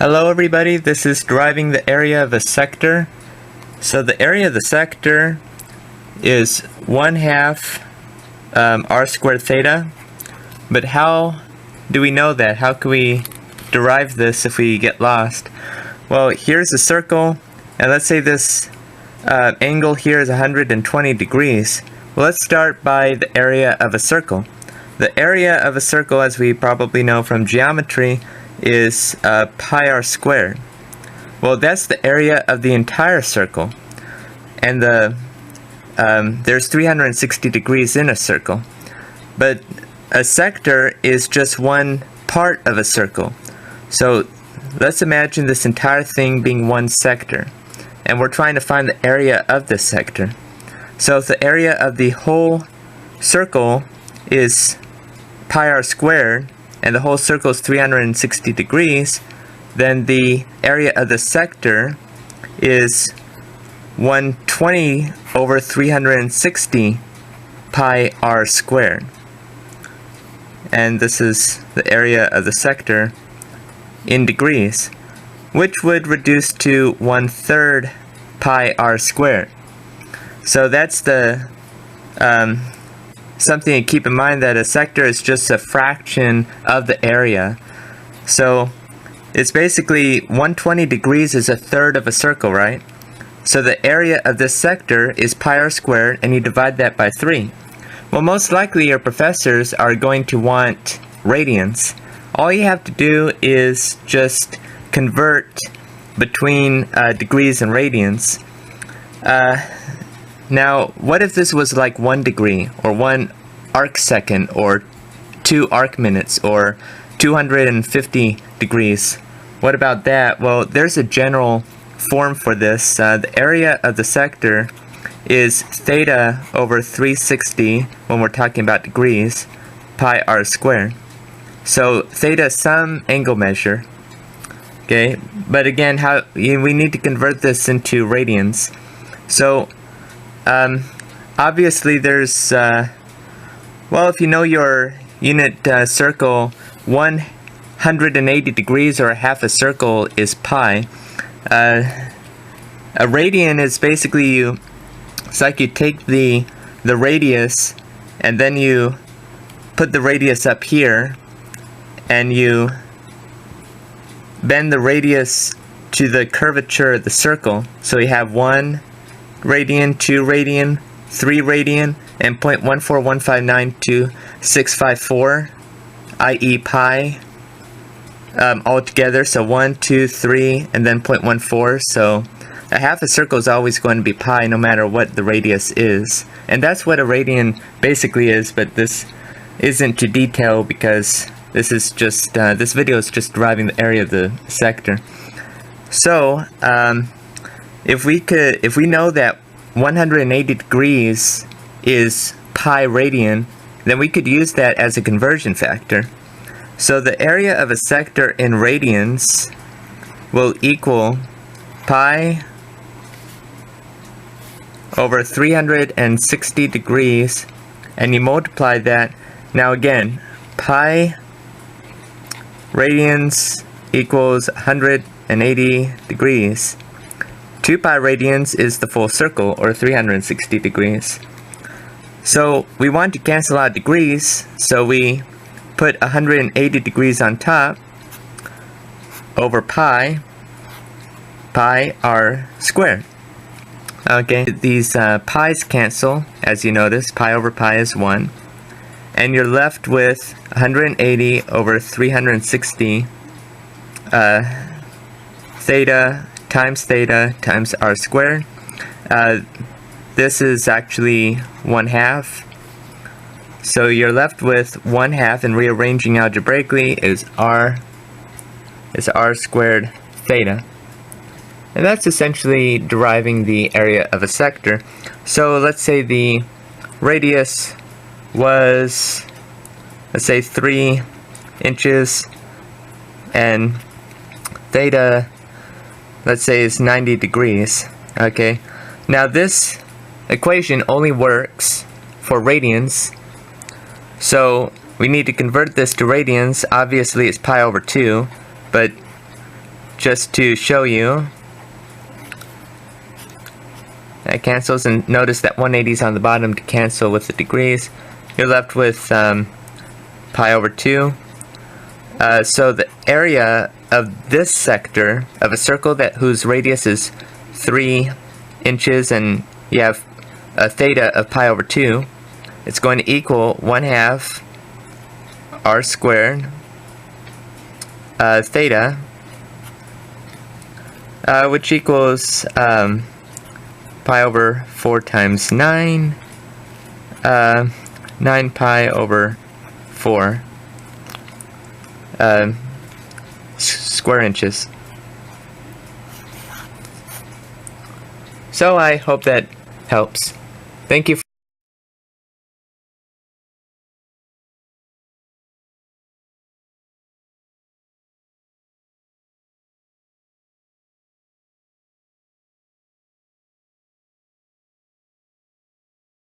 Hello everybody, this is deriving the area of a sector. So the area of the sector is 1/2 r squared theta. But how do we know that? How can we derive this if we get lost? Well, here's a circle, and let's say this angle here is 120 degrees. Well, let's start by the area of a circle. The area of a circle, as we probably know from geometry, is pi r squared. Well, that's the area of the entire circle, and there's 360 degrees in a circle. But a sector is just one part of a circle. So let's imagine this entire thing being one sector, and we're trying to find the area of this sector. So if the area of the whole circle is pi r squared, and the whole circle is 360 degrees, then the area of the sector is 120 over 360 pi r squared. And this is the area of the sector in degrees, which would reduce to 1/3 pi r squared. So that's the something to keep in mind, that a sector is just a fraction of the area. So it's basically 120 degrees is 1/3 of a circle, right? So the area of this sector is pi r squared, and you divide that by 3. Well, most likely your professors are going to want radians. All you have to do is just convert between degrees and radians. Now, what if this was like 1 degree, or 1 arc second, or 2 arc minutes, or 250 degrees? What about that? Well, there's a general form for this. The area of the sector is theta over 360, when we're talking about degrees, pi r squared. So theta is some angle measure. Okay, but again, we need to convert this into radians. So obviously there's well, if you know your unit circle, 180 degrees, or half a circle, is pi. A radian is basically it's like you take the radius, and then you put the radius up here, and you bend the radius to the curvature of the circle. So you have 1 radian, 2 radian, 3 radian, and 0.141592654, i.e. pi, all together. So 1, 2, 3, and then 0.14. So a half a circle is always going to be pi, no matter what the radius is. And that's what a radian basically is, but this isn't to detail because this is just this video is just deriving the area of the sector. So if we know that 180 degrees is pi radian, then we could use that as a conversion factor. So the area of a sector in radians will equal pi over 360 degrees, and you multiply that. Now again, pi radians equals 180 degrees. 2 pi radians is the full circle, or 360 degrees. So we want to cancel out degrees, so we put 180 degrees on top over pi r squared. Okay, these pi's cancel, as you notice. Pi over pi is 1. And you're left with 180 over 360 theta times r squared. This is actually 1/2. So you're left with 1/2, and rearranging algebraically is r squared theta. And that's essentially deriving the area of a sector. So let's say the radius was, let's say, 3 inches, and theta, let's say, is 90 degrees. Okay, now this equation only works for radians, so we need to convert this to radians. Obviously it's pi over 2, but just to show you. That cancels, and notice that 180 is on the bottom to cancel with the degrees. You're left with pi over 2. So the area of this sector of a circle whose radius is 3 inches and you have a theta of pi over 2, it's going to equal 1/2 r squared theta, which equals pi over 4 times 9, 9 pi over 4 square inches. So I hope that helps. Thank you for